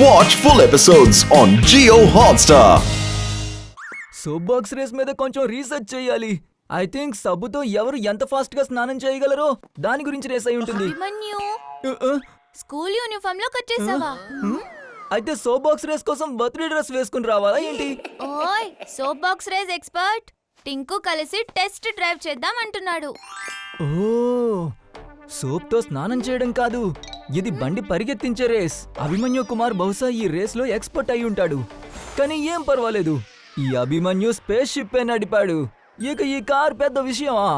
Watch full episodes on Jio Hotstar. Soap box race మీద కొంచెం research చేయాలి. I think సబ్బుతో ఎవరు ఎంత ఫాస్ట్ గా స్నానం చేయగలరో దాని గురించి రేస్ అయి ఉంటుంది. స్కూల్ యూనిఫామ్ లోకి వచ్చేసావా? అయితే సోప్ బాక్స్ రేస్ కోసం బర్త్డే డ్రెస్ వేసుకుని రావాలా ఏంటి? ఓయ్, soap box race expert Tinku కలిసి టెస్ట్ డ్రైవ్ చేద్దాం అంటున్నాడు. ఓ, సోప్ తో స్నానం చేయడం కాదు, ఇది బండి పరిగెత్తించే రేస్. అభిమన్యు కుమార్ బహుశా ఈ రేస్ లో ఎక్స్పర్ట్ అయి ఉంటాడు. కానీ ఏం పర్వాలేదు, ఈ అభిమన్యు స్పేస్ షిప్ నడిపాడు. ఇక ఈ కార్ పెద్ద విషయమా?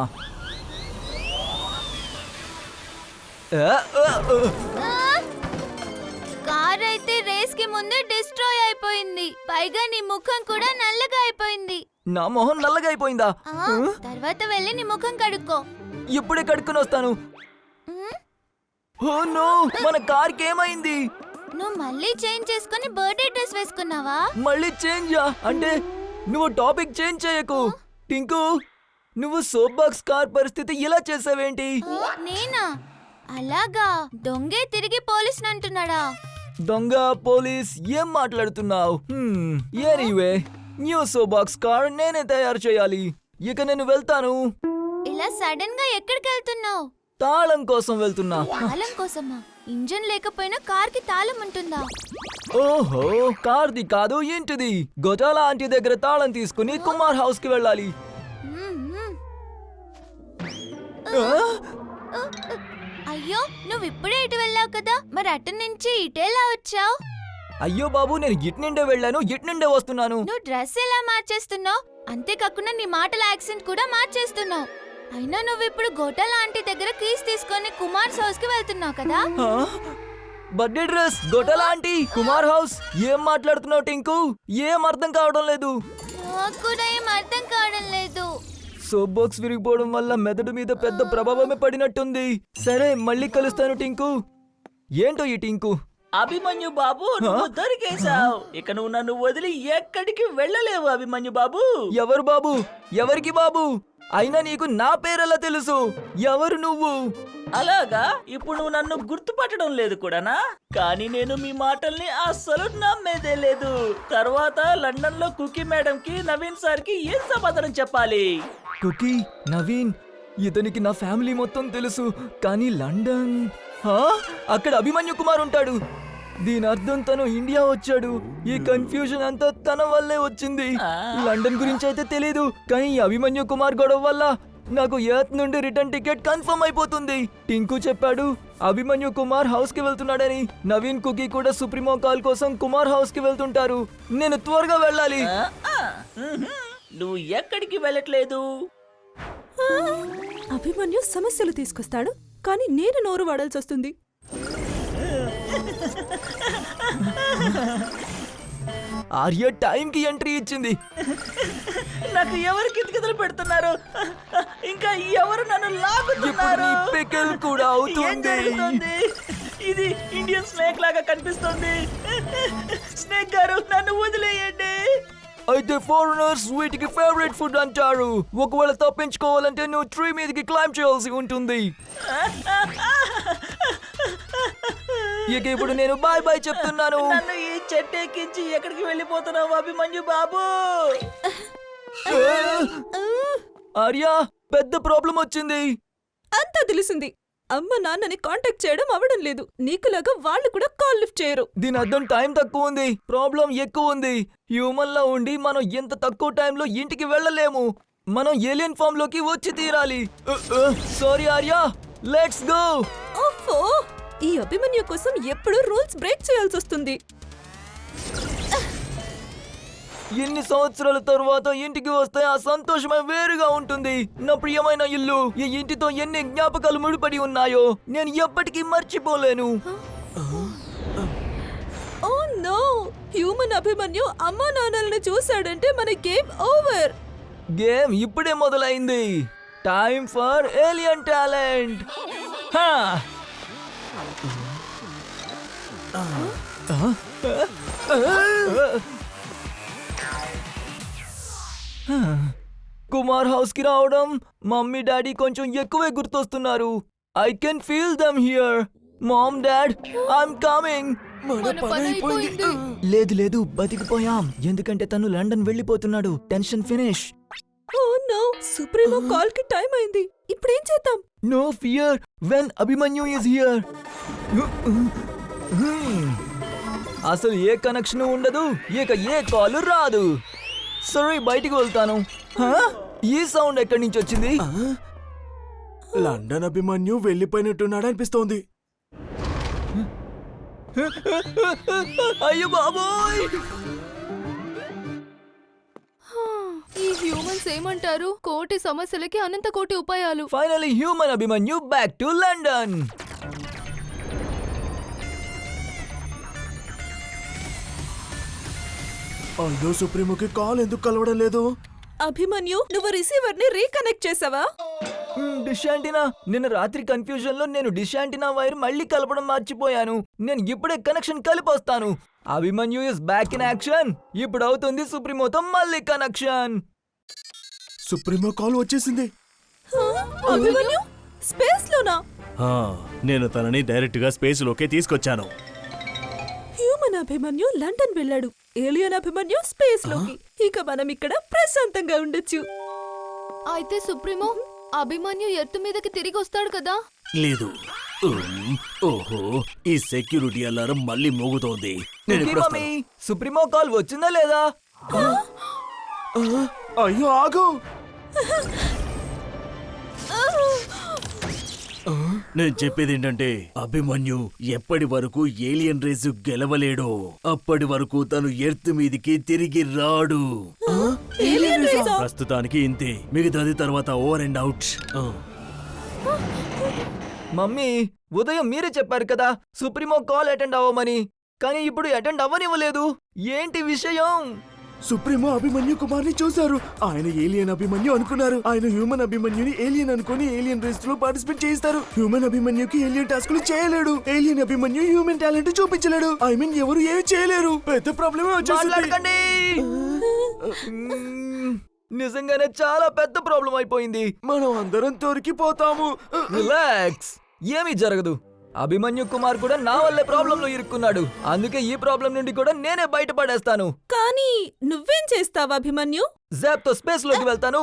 కార్ అయితే రేస్ కి ముందే డిస్ట్రాయ్ అయిపోయింది. పైగా నీ ముఖం కూడా నల్లగా అయిపోయింది. నా మొహం నల్లగా అయిపోయిందా? తర్వాత వెళ్ళి నీ ముఖం కడుక్కో. ఇప్పుడే కడుక్కుని వస్తాను. ఓ నో, మన కార్కి ఏమైంది? నువ్వు మళ్ళీ చేంజ్ చేసుకుని బర్త్డే డ్రెస్ వేసుకున్నావా? మళ్ళీ చేంజా? అంటే నువ్వు టాపిక్ చేంజ్ చేయకు. టింకు, నువ్వు సోప్ బాక్స్ కార్ పరిస్థితి ఇలా చేసావేంటి? నేనా? అలాగా, దొంగే తిరిగి పోలీస్ అంటున్నాడా? దొంగ పోలీస్ ఏం మాట్లాడుతున్నావు? Anyway, new soap box car నేనే తయారు చేయాలి. ఇక నేను వెళ్తాను. ఇలా సడన్ గా ఎక్కడికి వెళ్తున్నావు? తాళం కోసం వెళ్తున్నా. తాళం కోసమా? ఇంజన్ లేకపోయినా కార్ కి తాళం ఉంటుందా? ఓహో, కార్ది కాదు, ఇంటిది. గొటాల ఆంటీ దగ్గర తాళం తీసుకుని కుమార్ హౌస్ కి వెళ్ళాలి. అయ్యో, నువ్వు ఇప్పుడే ఇటు వెళ్ళావు కదా, మరి అటు నుంచి ఇటేలా వచ్చావు? అయ్యో బాబు, నేను ఇటు నుండే వెళ్ళాను, ఇటు నుండే వస్తున్నాను. నువ్వు డ్రెస్ ఎలా మార్చేస్తున్నావు? అంతేకాకుండా నీ మాటల యాక్సెంట్ కూడా మార్చేస్తున్నావు. అయినా నువ్వు ఇప్పుడు గోటాల ఆంటీ దగ్గర కీస్ తీసుకొని కుమార్ హౌస్ కి వెళ్తున్నావు కదా? బర్త్డే డ్రెస్, గొటాల ఆంటీ, కుమార్ హౌస్. ఏం మాట్లాడుతున్నావు టింకు? ఏం అర్థం కావడం లేదు. నాకు కూడా ఏం అర్థం కావడం లేదు. సోప్ బాక్స్ విరిగిపోవడం వల్ల మెదడు మీద పెద్ద ప్రభావమే పడినట్టుంది. సరే, మళ్ళీ కలుస్తాను టింకు. ఏంటో ఈ టింకు? అభిమన్యు బాబు, నువ్వు దొరికేశావు. ఇక నువ్వు నన్ను వదిలి ఎక్కడికి వెళ్ళలేవు అభిమన్యు బాబు. ఎవరు బాబు? ఎవరికి బాబు? అయినా నీకు నా పేరెలా తెలుసు? ఎవరు నువ్వు? అలాగా, ఇప్పుడు నువ్వు నన్ను గుర్తుపట్టడం లేదు కూడానా? కానీ నేను మీ మాటల్ని అస్సలు నమ్మేదే లేదు. తర్వాత లండన్ లో కుకీ మేడం కి, నవీన్ సార్ కి ఏం సమాధానం చెప్పాలి? కుకీ, నవీన్, ఇతనికి నా ఫ్యామిలీ మొత్తం తెలుసు. కానీ లండన్, అక్కడ అభిమన్యు కుమార్ ఉంటాడు. దీని అర్థం తను ఇండియా వచ్చాడు. ఈ కన్ఫ్యూజన్ అంతా తన వల్లే వచ్చింది. లండన్ గురించి అయితే తెలీదు, కానీ ఈ అభిమన్యు కుమార్ గొడవ వల్ల నాకు ఎర్త్ నుండి రిటర్న్ టికెట్ కన్ఫర్మ్ అయిపోతుంది. టింకు చెప్పాడు అభిమన్యు కుమార్ హౌస్ కి వెళ్తున్నాడని. నవీన్, కుకీ కూడా సుప్రీమో కాల్ కోసం కుమార్ హౌస్ కి వెళ్తుంటారు. నేను త్వరగా వెళ్ళాలి. నువ్వు ఎక్కడికి వెళ్ళట్లేదు. అభిమన్యు సమస్యలు తీసుకొస్తాడు, కానీ నేను నోరు వాడాల్సి వస్తుంది. ఆర్య టైం కి ఎంట్రీ ఇచ్చింది. నాకు ఎవరు కితకితలు పెడుతున్నారు? ఇంకా ఎవరు నన్ను ఇప్పుడు లాగుతున్నారు? నీ పికిల్ కూడా ఏం అవుతుంది. జరుగుతోంది? ఇది ఇండియన్ స్నేక్ లాగా కనిపిస్తుంది. స్నేక్ గారు, నన్ను వదిలేయండి. అయితే ఫారినర్స్ వీటికి ఫేవరెట్ ఫుడ్ అంటారు. ఒకవేళ తప్పించుకోవాలంటే నువ్వు ట్రీ మీదకి క్లైంబ్ చేయాల్సి ఉంటుంది. ఇక ఇప్పుడు నేను బాయ్ బాయ్ చెప్తున్నాను. నన్ను ఈ చెట్టు ఎక్కించి ఎక్కడికి వెళ్ళిపోతున్నావు అభిమన్యు బాబు? ఆర్య, పెద్ద ప్రాబ్లం వచ్చింది. అంతా తెలిసింది. అమ్మ నాన్నని కాంటాక్ట్ చేయడం అవడం లేదు. నీకులాగా వాళ్ళు కూడా కాల్ లిఫ్ట్ చేయరు. దీని అర్థం టైం తక్కువ ఉంది, ప్రాబ్లం ఎక్కువ ఉంది. హ్యూమన్ లా ఉండి మనం ఎంత తక్కువ టైంలో ఇంటికి వెళ్ళలేము. మనం ఏలియన్ ఫామ్ లోకి వచ్చి తీరాలి. Sorry Arya, let's go. ఓఫో, ఈ అభిమన్యు కోసం ఎప్పుడు రూల్స్ బ్రేక్ చేయాల్సి వస్తుంది. ఎన్ని సంవత్సరాల తర్వాత ఇంటికి వస్తే ఆ సంతోషమే వేరుగా ఉంటుంది. నా ప్రియమైన ఇల్లు, ఈ ఇంటితో ఎన్ని జ్ఞాపకాలు ముడిపడి ఉన్నాయో నేను ఎప్పటికీ మర్చిపోలేను. ఓ నో, హ్యూమన్ అభిమన్యు అమ్మా నాన్నలను చూశాడంటే మన గేమ్ ఓవర్. గేమ్ ఇప్పుడే మొదలైంది. Time for alien talent. Kumar house కి రావడం మమ్మీ డాడీ కొంచెం ఎక్కువే గుర్తొస్తున్నారు. I can feel them here. Mom, dad, I'm coming. మన పని అయిపోయింది. లేదు లేదు బతికిపోయాం, ఎందుకంటే తను లండన్ వెళ్ళిపోతున్నాడు. Tension finish. Oh no, supremo call కి టైం అయింది. ఇప్పుడేం చేద్దాం? No fear when Abhimanyu is here. అసలు ఏ కనెక్షన్ ఉండదు, ఇక ఏ కాల్ రాదు. సరే బయటికి వెళ్తాను. హా? ఈ సౌండ్ ఎక్కడి నుంచి వచ్చింది? లండన్ అభిమన్యు వెళ్ళిపోయినట్టున్నాడు అనిపిస్తోంది. అయ్యో బాబోయ్! ఈ హ్యూమన్స్ ఏమంటారు? కోటి సమస్యలకి అనంత కోటి ఉపాయాలు. Finally human Abhimanyu back to London. అయ్యో, సుప్రీమోకి కాల్ ఎందుకు కలవడం లేదు? అభిమన్యు, నువ్వు రిసీవర్ ని రీకనెక్ట్ చేసావా? డిష్ యాంటీనా, నిన్న రాత్రి కన్ఫ్యూజన్ లో నేను డిష్ యాంటీనా వైర్ మళ్ళీ కలపడం మర్చిపోయాను. నేను ఇప్పుడే కనెక్షన్ కలిపొస్తాను. Abhimanyu is back in action. ఇప్పుడు అవుతుంది సుప్రీమోతో మళ్ళీ కనెక్షన్. సుప్రీమో కాల్ వచ్చేసింది. అభిమన్యు స్పేస్ లోనా? నేను తనని డైరెక్ట్ గా స్పేస్ లోకే తీసుకొచ్చాను. హ్యూమన్ అభిమన్యు లండన్ వెళ్ళాడు, ఏలియన్ అభిమన్యు స్పేస్ లోకి. ఇక మనం ఇక్కడ ప్రశాంతంగా ఉండొచ్చు. అయితే సుప్రీమో, అభిమన్యు ఎర్త్ మీదకి తిరిగి వస్తాడు కదా? లేదు. ఓహో, ఈ సెక్యూరిటీ అలారం మళ్ళీ మోగుతోంది. నేను ఓకే ఇప్పుడు మమ్మీ, సుప్రీమో కాల్ వచ్చిందా లేదా? అయ్యో ఆగు. నేను చెప్పేది ఏంటంటే, అభిమన్యు ఎప్పటి వరకు ఏలియన్ రేసు గెలవలేడో అప్పటి వరకు తను ఎర్త్ మీదికి తిరిగి రాడు. ఏలియన్ రేసా? ప్రస్తుతానికి ఇంతే, మిగతాది తర్వాత ఓవర్ అండ్ అవుట్. మమ్మీ, ఉదయం మీరే చెప్పారు కదా సుప్రీమో కాల్ అటెండ్ అవ్వమని, కానీ ఇప్పుడు అటెండ్ అవ్వనివ్వలేదు. ఏంటి విషయం? సుప్రీమో అభిమన్యు కుమార్ని చూశారు. ఆయన ఏలియన్ అభిమన్యు అనుకున్నారు. ఆయన హ్యూమన్ అభిమన్యుని ఏలియన్ అనుకుని ఏలియన్ రేస్ లో పార్టిసిపేట్ చేయిస్తారు. హ్యూమన్ అభిమన్యుకి ఏలియన్ టాస్క్లు చేయలేడు. ఏలియన్ అభిమన్యు హ్యూమన్ టాలెంట్ చూపించలేడు. ఐ మీన్ ఎవరు ఏమి చేయలేరు. పెద్ద ప్రాబ్లమే వచ్చేసింది. మాట్లాడకండి. నిజంగానే చాలా పెద్ద ప్రాబ్లం అయిపోయింది. మనం అందరం దొరికిపోతాము. రిలాక్స్, ఏమీ జరగదు. అభిమన్యు కుమార్ కూడా నా వల్లే ప్రాబ్లం లో ఇరుక్కున్నాడు. అందుకే ఈ ప్రాబ్లం నుండి కూడా నేనే బయటపడేస్తాను. కానీ నువ్వేం చేస్తావు అభిమన్యు? జాప్ తో స్పేస్ లోకి వెళ్తాను.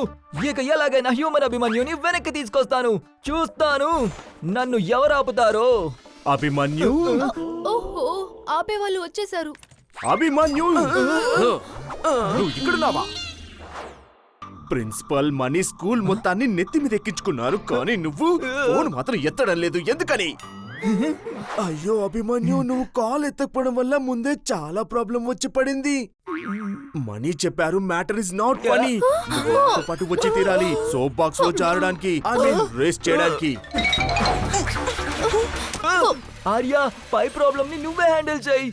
ఇక ఎలాగైనా హ్యూమన్ అభిమన్యుని వెనక్కి తీసుకొస్తాను. చూస్తాను నన్ను ఎవరు ఆపుతారో. అభిమన్యు, ఓహో, ఆపే వాళ్ళు వచ్చేసారు. అభిమన్యు, నువ్వు ఇక్కడున్నావా? ప్రిన్సిపల్ మనీ స్కూల్ మొత్తాన్ని నెత్తి మీద ఎక్కించుకున్నారు, కానీ నువ్వు ఫోన్ మాత్రం ఎత్తడం లేదు. ఎందుకని? అయ్యో అభిమన్యు, నువ్వు కాల్ ఎత్తకపోవడం వల్ల ముందే చాలా ప్రాబ్లం వచ్చి పడింది. మనీ చెప్పారు మ్యాటర్ ఇస్ నాట్ ఫనీ. నువ్వు పాటు వచ్చి తీరాలి సోప్ బాక్స్ లో జారడానికి, ఐ మీన్ రేస్ చేయడానికి. ఆర్యా, పై ప్రాబ్లం ని నువ్వే హ్యాండిల్ చేయి.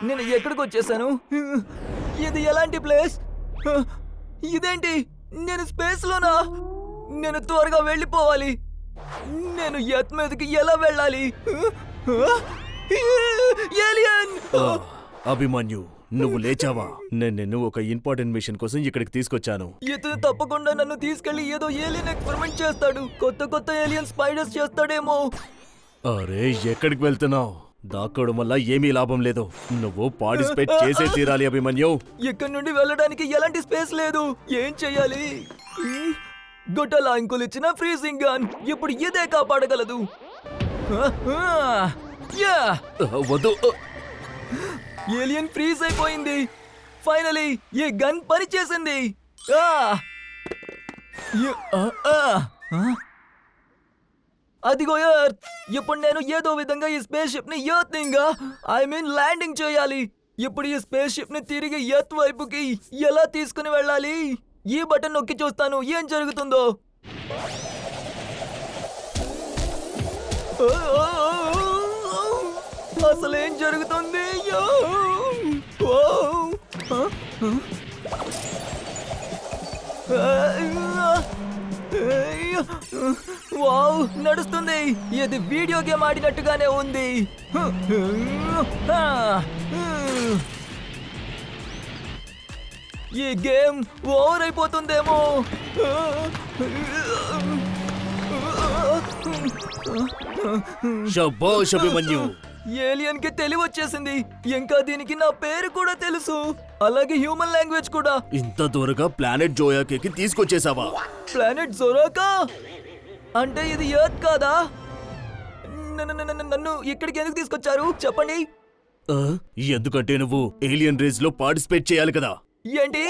నేను ఎక్కడికి వచ్చేసాను? ఇది ఎలాంటి ప్లేస్? ఇదేంటి, నేను స్పేస్ లోనా? నేను త్వరగా వెళ్ళిపోవాలి. నేను ఎర్త్ మీదకి ఎలా వెళ్ళాలి? ఏలియన్! అభిమన్యు, నువ్వు లేచావా? నేను నిన్ను ఒక ఇంపార్టెంట్ మిషన్ కోసం ఇక్కడికి తీసుకొచ్చాను. ఇతను తప్పకుండా నన్ను తీసుకెళ్లి ఏదో ఏలియన్ ఎక్స్పెరిమెంట్ చేస్తాడు. కొత్త కొత్త ఏలియన్ స్పైడర్స్ చేస్తాడేమో. అరే, ఎక్కడికి వెళ్తున్నావు? దాక్కోవడం వల్ల ఏమీ లాభం లేదు. నువ్వు పార్టిసిపేట్ చేసే తీరాలి అభిమన్యు. ఇక్కడి నుండి వెళ్ళడానికి ఎలాంటి స్పేస్ లేదు. ఏం చెయ్యాలి? గొట్టల అంకుల్ ఇచ్చిన ఫ్రీజింగ్ గన్ ఇప్పుడు ఇదే కాపాడగలదు. వద్దు. ఏలియన్ ఫ్రీజ్ అయిపోయింది. ఫైనలీ ఈ గన్ పనిచేసింది. అదిగో ఎర్త్. ఇప్పుడు నేను ఏదో విధంగా ఈ స్పేస్ షిప్ ని ఎర్తింగ్ ఐ మీన్ ల్యాండింగ్ చేయాలి. ఇప్పుడు ఈ స్పేస్ షిప్ ని తిరిగి ఎర్త్ వైపుకి ఎలా తీసుకుని వెళ్ళాలి? ఈ బటన్ నొక్కి చూస్తాను ఏం జరుగుతుందో. అసలేం జరుగుతుంది? వావ్, నడుస్తుంది. ఇది వీడియో గేమ్ ఆడినట్టుగానే ఉంది. ఈ గేమ్ ఓవర్ అయిపోతుందేమో. శభాష్ అభిమన్యు. ఏలియన్ కి తెలివి వచ్చేసింది. ఇంకా దీనికి నా పేరు కూడా తెలుసు, అలాగే హ్యూమన్ లాంగ్వేజ్ కూడా. ఇంత త్వరగా ప్లానెట్ జోయాకి తీసుకొచ్చేసావా? ప్లానెట్ జొరాకా అంటే ఇది ఎర్త్ కాదా? నన్ను ఇక్కడికి ఎందుకు తీసుకొచ్చారు చెప్పండి. ఎందుకంటే నువ్వు ఏలియన్ రేస్ లో పార్టిసిపేట్ చేయాలి కదా. ఏంటి?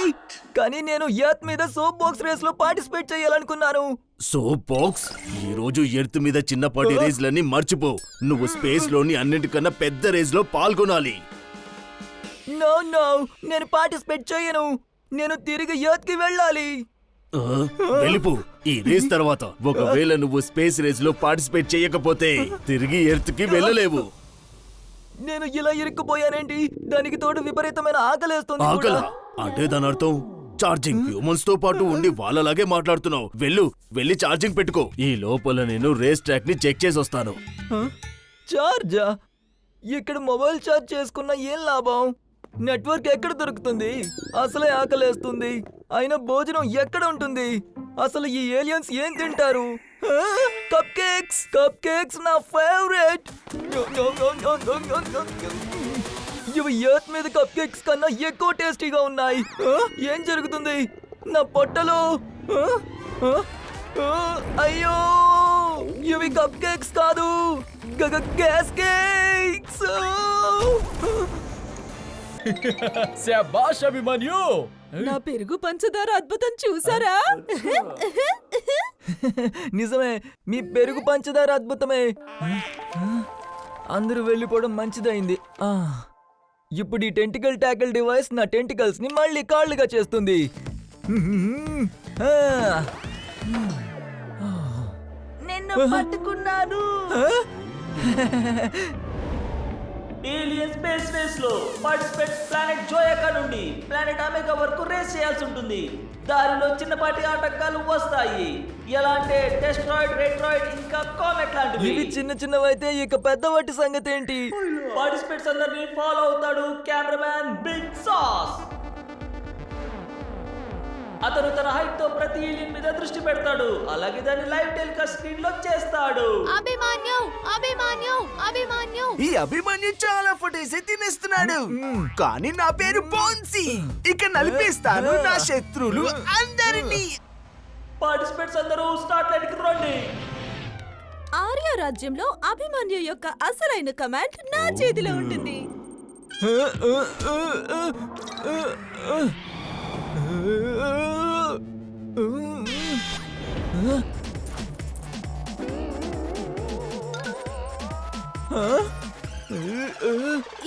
కానీ నేను ఎర్త్ మీద సోప్ బాక్స్ రేస్ లో పార్టిసిపేట్ చేయాలనుకున్నాను. Soap box? ఈ రోజు ఎర్త్ మీద చిన్నపాటి రేస్లన్నీ మర్చిపో. నువ్వు స్పేస్ లోని అన్నిటికన్నా పెద్ద రేస్ లో పాల్గొనాలి. నో నేను పార్టిసిపేట్ చేయను. నేను తిరిగి ఎర్త్ కి వెళ్ళాలి. వెళ్ళిపో. ఈ రేస్ తర్వాత ఒకవేళ నువ్వు స్పేస్ రేస్ లో పార్టిసిపేట్ చేయకపోతే తిరిగి ఎర్త్ కి వెళ్ళలేవు. నేను ఇలా ఇరుక్కుపోయానేంటి? దానికి తోడు విపరీతమైన ఆకలేస్తుంది ఆకల కూడా. అంటే దాని అర్థం ఛార్జింగ్ హ్యూమన్స్ తో పాటు ఉండి వాళ్ళలాగే మాట్లాడుతున్నావు. వెళ్ళి ఛార్జింగ్ పెట్టుకో. ఈ లోపల నేను రేస్ ట్రాక్ ని చెక్ చేసి వస్తాను. చార్జా? ఇక్కడ మొబైల్ ఛార్జ్ చేసుకున్న ఏం లాభం? నెట్వర్క్ ఎక్కడ దొరుకుతుంది? అసలే ఆకలేస్తుంది. అయినా భోజనం ఎక్కడ ఉంటుంది? అసలు ఈ ఏలియన్స్ ఏం తింటారు? కప్ కేక్స్ నా ఫేవరెట్. ఇవి ఎర్త్ మీద కప్ కేక్స్ కన్నా ఎక్కువ టేస్టీగా ఉన్నాయి. ఏం జరుగుతుంది నా పొట్టలో? అయ్యో, ఇవి కప్ కేక్స్ కాదు, గ్యాస్ కేక్స్. శాబాష్ అభిమన్యు. నా పెరుగు పంచదార అద్భుతం చూసారా? నిజమే, మీ పెరుగు పంచదార అద్భుతమే. అందరూ వెళ్ళిపోవడం మంచిదైంది. ఇప్పుడు ఈ టెంటికల్ టాకిల్ డివైస్ నా టెంటికల్స్ ని మళ్ళీ కాళ్ళుగా చేస్తుంది. నిన్ను పట్టుకున్నాను. ఏలియన్ స్పేస్ రేస్ లో పార్టిసిపేట్ ప్లానెట్ జోయాకా నుండి ప్లానెట్ అమెగా వరకు రేస్ చేయాల్సి ఉంటుంది. దారిలో చిన్నపాటి ఆటంకాలు వస్తాయి. ఎలా అంటే డెస్ట్రాయిడ్, రెట్రాయిడ్, ఇంకా కామెట్ లాంటివి. ఇవి చిన్నవైతే ఇక పెద్ద వాటి సంగతి ఏంటి? పార్టిసిపేట్స్ అందరినీ ఫాలో అవుతాడు కెమెరామ్యాన్ బిగ్ సాస్. అతను తన హైట్ తో ప్రతి ఏలియన్ మీద దృష్టి పెడతాడు, అలాగే దాన్ని లైవ్ టెలికాస్ట్ స్క్రీన్ లో చేస్తాడు. అభిమన్యు ఈ అభిమన్యు చాలా ఫుటేజ్ తినేస్తున్నాడు. కానీ నా పేరు బోన్సీ. ఇక నలిపేస్తాను నా శత్రువులు అందరినీ. పార్టిసిపేట్స్ అందరూ స్టార్ట్ లైన్ కి రండి. ఆర్య రాజ్యంలో అభిమన్యు యొక్క అసలైన కమాండ్ నా చేతిలో ఉంటుంది.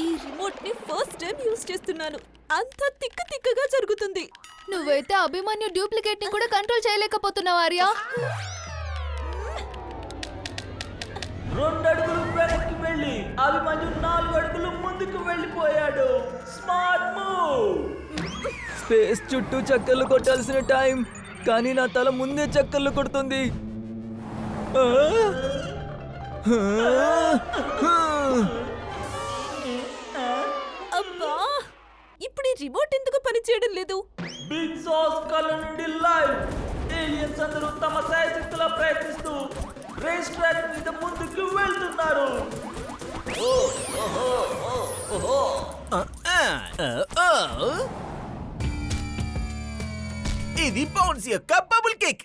ఈ రిమోట్ ని ఫస్ట్ టైం యూస్ చేస్తున్నాను. అంతా తిక్కగా జరుగుతుంది. నువ్వైతే అభిమన్యు డూప్లికేట్ ని కూడా కంట్రోల్ చేయలేకపోతున్నావు ఆర్య. 2 అడుగులు వెనక్కి వెళ్ళి అభిమన్యు 4 అడుగులు ముందుకు వెళ్ళిపోయాడు. Smart move. స్పేస్ చుట్టూ చక్కర్లు కొట్టాల్సిన టైం, కానీ నా తల ముందే చక్కర్లు కొడుతుంది. అబ్బా, ఇప్పుడు ఈ రిమోట్ ఎందుకు పనిచేయడం లేదు? బిగ్ సాస్ కళ్ళ నుండి లైవ్. ఏలియన్స్ అందరూ తమ శాయశక్తులా ప్రయత్నిస్తూ రేస్ ట్రాక్ మీద ముందుకు వెళ్తున్నారు. ఇది బౌన్స్ యొక్క బబుల్ కేక్.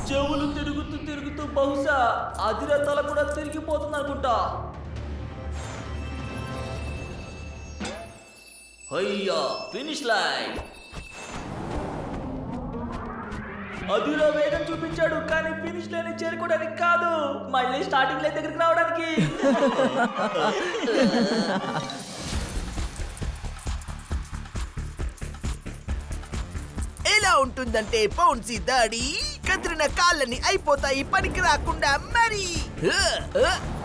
చెవులు తిరుగుతూ బహుశా అదిర తల కూడా తిరిగిపోతుంది అనుకుంటా. అయ్యా, ఫినిష్ లైన్. అదిలో వేగం చూపించాడు, కానీ ఫినిష్ లైన్ చేరుకోవడానికి కాదు, మళ్ళీ స్టార్టింగ్ లైన్ దగ్గరికి రావడానికి. ఎలా ఉంటుందంటే బౌన్సీ దాడి కదిరిన కాళ్ళని అయిపోతాయి పనికి రాకుండా. మరి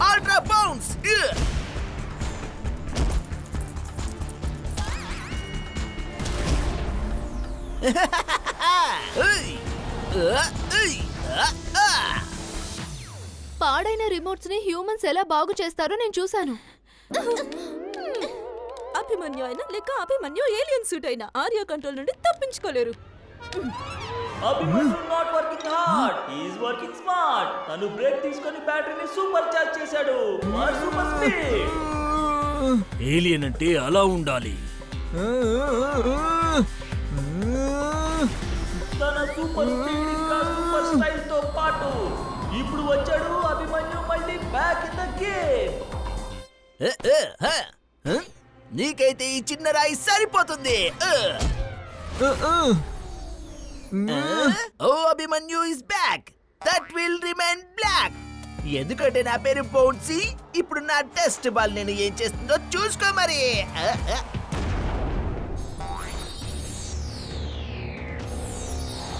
అల్ట్రా బౌన్స్. పాడైన రిమోట్స్ ని హ్యూమన్స్ ఎలా బాగు చేస్తారో నేను చూశాను. అభిమన్యు అయినా లేక అభిమన్యు ఏలియన్ సూట్ అయినా ఆర్య కంట్రోల్ నుండి తప్పించుకోలేరు. Abhimanyu not working hard, he is working smart. తను బ్రేక్ తీసుకొని బ్యాటరీని సూపర్ చార్జ్ చేశాడు. For super speed. ఏలియన్ అంటే అలా ఉండాలి. తన సూపర్ స్పీడ్ ఇంకా సూపర్ స్టైల్ తో పాటు ఇప్పుడు వచ్చాడు అభిమన్యు మళ్ళీ బ్యాక్ ఇన్ ద గేమ్. నీకైతే ఈ చిన్న రాయి సరిపోతుంది. Oh Abhimanyu is back. That will remain black. ఎందుకంటే నా పేరు బౌన్సీ. ఇప్పుడు నా టెస్ట్ బాల్ నేను ఏం చేస్తుందో చూసుకో మరి.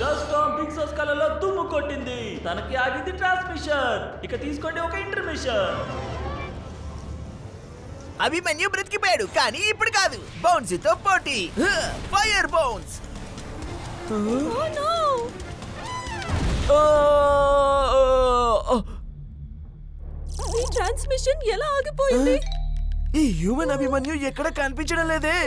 జస్ట్ బిగ్ సోస్ కలలో దుమ్ము కొట్టింది. తనకి ఆగింది ట్రాన్స్మిషన్. ఇక తీసుకోండి ఒక ఇంటర్మిషన్. అభిమన్యు బ్రతికిపోయాడు కానీ ఇప్పుడు కాదు. బౌన్సీతో పోటీ. Fire bounce. ఈ ట్రాన్స్మిషన్ ఎలా ఆగిపోయింది? ఈ హ్యూమన్ అభిమన్యు ఎక్కడ కనిపించడం లేదే.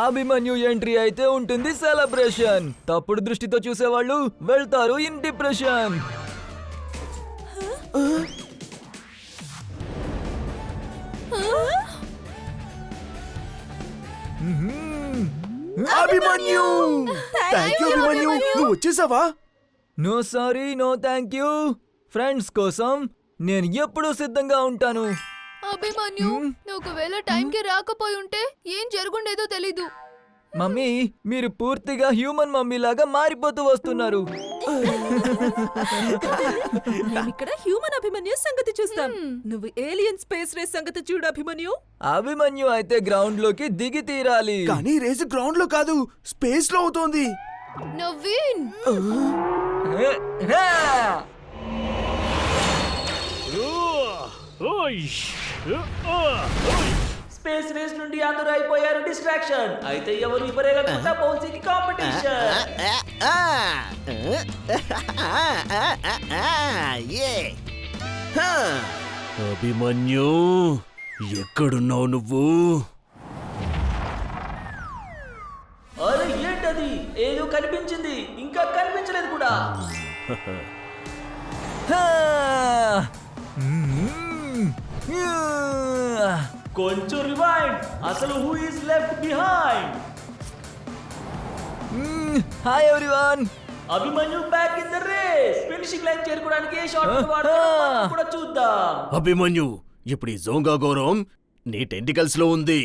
అభిమన్యు ఎంట్రీ అయితే ఉంటుంది సెలబ్రేషన్. తప్పుడు దృష్టితో చూసేవాళ్ళు వెళ్తారు in depression. Abhimanyu thank you Abhimanyu. నువ్వు వచ్చేసావా? No sorry, no thank you. Friends కోసం నేను ఎప్పుడూ సిద్ధంగా ఉంటాను. అభిమన్యు, ఒకవేళ టైంకి రాకపోయి ఉంటే ఏం జరుగుండేదో తెలీదు. మమ్మీ, మీరు పూర్తిగా హ్యూమన్ మమ్మీ లాగా మారిపోతూ వస్తున్నారు. మేమిక్కడ హ్యూమన్ అభిమన్యు సంగతి చూస్తాం. నువ్వు ఏలియన్ స్పేస్ రేస్ సంగతి చూడు అభిమన్యు. అభిమన్యు అయితే గ్రౌండ్ లోకి దిగి తీరాలి. కానీ రేసు గ్రౌండ్ లో కాదు, స్పేస్ లో అవుతోంది. నవీన్, స్పేస్ రేస్ నుండి అందరూ అయిపోయారు డిస్ట్రాక్షన్. అయితే ఎవరు ఇవ్వలేకుండా బౌన్సీకి కాంపిటీషన్. అభిమన్యు, ఎక్కడున్నావు నువ్వు? అరే ఏంటది? ఏదో కనిపించింది, ఇంకా కనిపించలేదు కూడా. కొంచెం రివైండ్. అసలు who is left behind? Hi everyone. Abhimanyu back in the race. Finishing line చేరుకోవడానికి ఏ షాట్ వాడతారో కూడా చూద్దాం. అభిమన్యు, ఇప్పుడు ఈ జోంగా గౌరవం నీ టెంటికల్స్ లో ఉంది.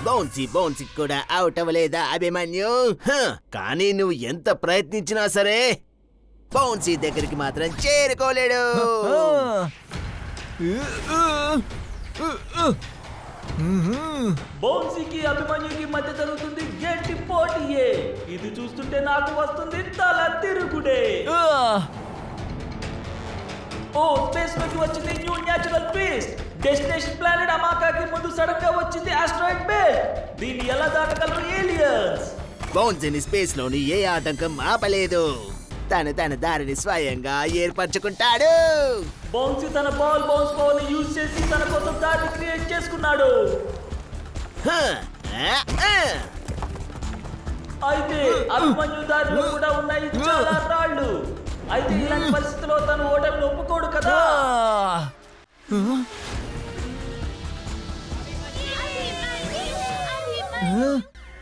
బౌన్సీ బౌన్సీ కూడా అవుట్ అవ్వలేదా అభిమన్యు? కానీ నువ్వు ఎంత ప్రయత్నించినా సరే బౌన్సీ దగ్గరికి మాత్రం చేరుకోలేడు. బౌన్సీకి అభిమన్యుకి మధ్య జరుగుతుంది గట్టి పోటీయే. ఇది చూస్తుంటే నాకు వస్తుంది తల తిరుగుడే. ఓ స్పేస్ లోకి వచ్చింది new natural twist. Destination planet అమాకాకి ముందు సడన్ గా వచ్చింది ఆస్ట్రాయిడ్ బెల్ట్. దీన్ని ఎలా దాటగలరు ఏలియన్స్? బౌన్సీని స్పేస్ లోని ఏ ఆటంకం ఆపలేదు. తన దారిని స్వయంగా ఏర్పరచుకుంటాడు. బౌన్సీ తన బాల్ బౌన్స్ పవర్ ని యూజ్ చేసి తన కోసం దారిని క్రియేట్ చేసుకున్నాడు. అయితే అభిమన్యు దారిలో కూడా ఉన్నాయి చాలా రాళ్ళు. అయితే ఇలాంటి పరిస్థితిలో తను ఓటమిని ఒప్పుకోడు కదా.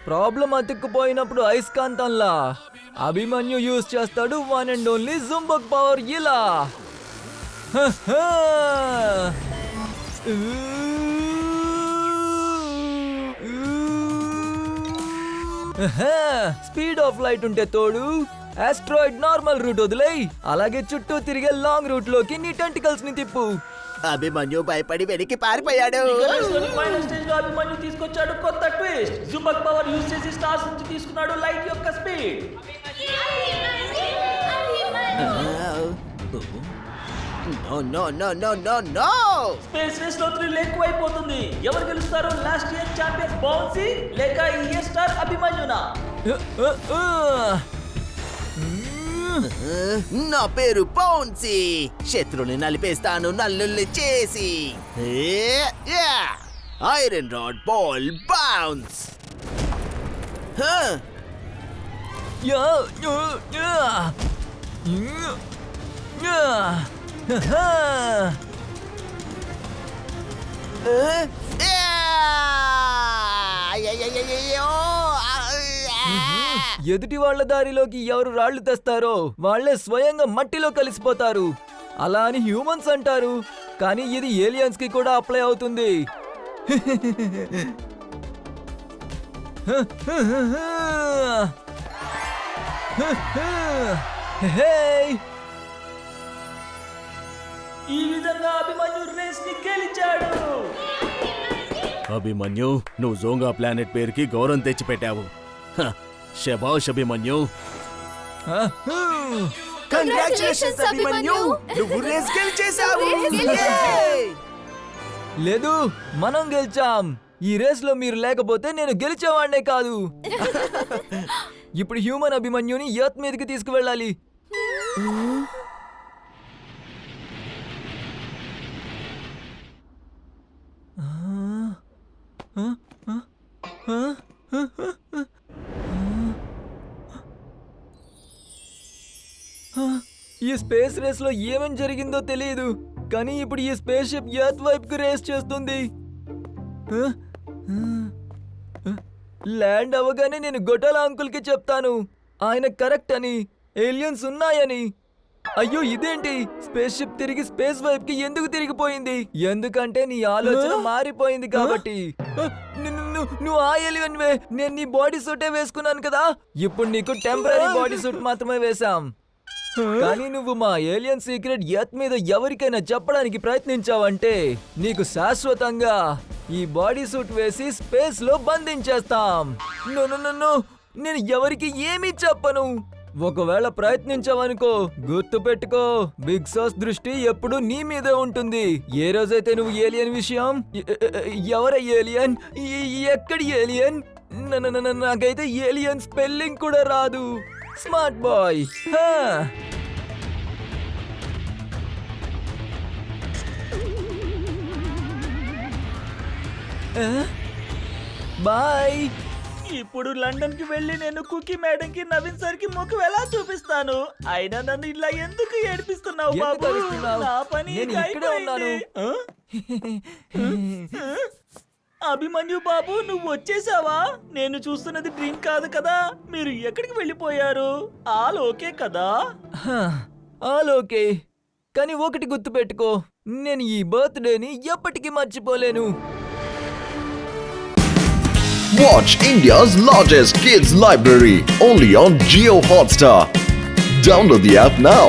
ప్రాబ్లం అతుక్కుపోయినప్పుడు అయస్కాంతంలా అభిమన్యు యూజ్ చేస్తాడు వన్ అండ్ ఓన్లీ జుంబక్ పవర్. ఇలా స్పీడ్ ఆఫ్ లైట్ ఉంటే తోడు ఆస్ట్రాయిడ్ నార్మల్ రూట్ వదిలేయ్. అలాగే చుట్టూ తిరిగే లాంగ్ రూట్ లోకి నీ టెంటికల్స్ ని తిప్పు. అభిమన్యు భయపడి వెనక్కి పారిపోయాడు. ఫైనల్ స్టేజ్ లో అభిమన్యు తీసుకొచ్చాడు కొత్త ట్విస్ట్. జుంబక్ పవర్ యూజ్ చేసి స్టార్స్ నుంచి తీసుకున్నాడు లైట్ యొక్క speed. No no no no no no space race లో థ్రిల్ ఎక్కువైపోతుంది. ఎవరు గెలుస్తారు? లాస్ట్ ఇయర్ ఛాంపియన్ బౌన్సీ లేక ఈ ఇయర్ స్టార్ అభిమన్యునా? నా పేరు బౌన్సీ. శత్రువుని నలిపేస్తాను నల్లుల్ని చేసి. Iron rod ball bounce. Yeah yeah yeah yeah హా ఎదుటి వాళ్ళ దారిలోకి ఎవరు రాళ్లు తెస్తారో వాళ్ళే స్వయంగా మట్టిలో కలిసిపోతారు. అలా అని హ్యూమన్స్ అంటారు, కానీ ఇది ఏలియన్స్ కి కూడా అప్లై అవుతుంది. ఈ విధంగా అభిమన్యు రేస్ ని గెలిచాడు. అభిమన్యు, నువ్వు జోంగా ప్లానెట్ పేరుకి గౌరవం తెచ్చిపెట్టావు. శభాష్ అభిమన్యు. కంగ్రాచులేషన్స్ అభిమన్యు, నువ్వు రేస్ గెలిచేశావు. లేదు, మనం గెలిచాం. ఈ రేస్ లో మీరు లేకపోతే నేను గెలిచేవాడినే కాదు. ఇప్పుడు హ్యూమన్ అభిమన్యుని ఎర్త్ మీదకి తీసుకువెళ్ళాలి. ఈ స్పేస్ రేస్ లో ఏమేం జరిగిందో తెలియదు, కానీ ఇప్పుడు ఈ స్పేస్ షిప్ ఎర్త్ వైపు కు రేస్ చేస్తుంది. ల్యాండ్ అవ్వగానే నేను గొటాల అంకుల్ కి చెప్తాను, ఆయన కరెక్ట్ అని, ఏలియన్స్ ఉన్నాయని. అయ్యో ఇదేంటి, స్పేస్ షిప్ తిరిగి స్పేస్ వైపు కి ఎందుకు తిరిగిపోయింది? ఎందుకంటే నీ ఆలోచన మారిపోయింది కాబట్టి. నువ్వు ఆ ఏలియన్వే, నేను నీ బాడీ సూటే వేసుకున్నాను కదా. ఇప్పుడు నీకు టెంపరీ బాడీ సూట్ మాత్రమే వేశాం, కానీ నువ్వు మా ఏలియన్ సీక్రెట్ ఎర్త్ మీద ఎవరికైనా చెప్పడానికి ప్రయత్నించావంటే నీకు శాశ్వతంగా ఈ బాడీ సూట్ వేసి స్పేస్ లో బంధించేస్తాం. నేను ఎవరికి ఏమీ చెప్పను. ఒకవేళ ప్రయత్నించావనుకో, గుర్తు పెట్టుకో, బిగ్ సాస్ దృష్టి ఎప్పుడు నీ మీదే ఉంటుంది. ఏ రోజైతే నువ్వు ఏలియన్ విషయం, ఎవర ఏలియన్, ఎక్కడి ఏలియన్, నాకైతే ఏలియన్ స్పెల్లింగ్ కూడా రాదు. Smart boy. బాయ్. ఇప్పుడు లండన్ కి వెళ్ళి నేను కుకీ మేడం కి నవీన్ సార్ కి ముఖం ఎలా చూపిస్తాను? అయినా నన్ను ఇలా ఎందుకు ఏడిపిస్తున్నావు ఎందుకు బాబు? అరుస్తున్నావు? నా పని నేను ఇక ఇక్కడే ఉన్నాను. అయిపోయింది. అభిమన్యు బాబు, నువ్వు వచ్చేసావా? నేను చూస్తున్నది డ్రీమ్ కాదు కదా. మీరు ఎక్కడికి వెళ్ళిపోయారు? ఆల్ ఓకే కదా? ఆల్ ఓకే, కానీ ఒకటి గుర్తు పెట్టుకో, నేను ఈ బర్త్డేని ఎప్పటికీ మర్చిపోలేను. Watch India's largest kids library only on Jio Hotstar. Download the app now.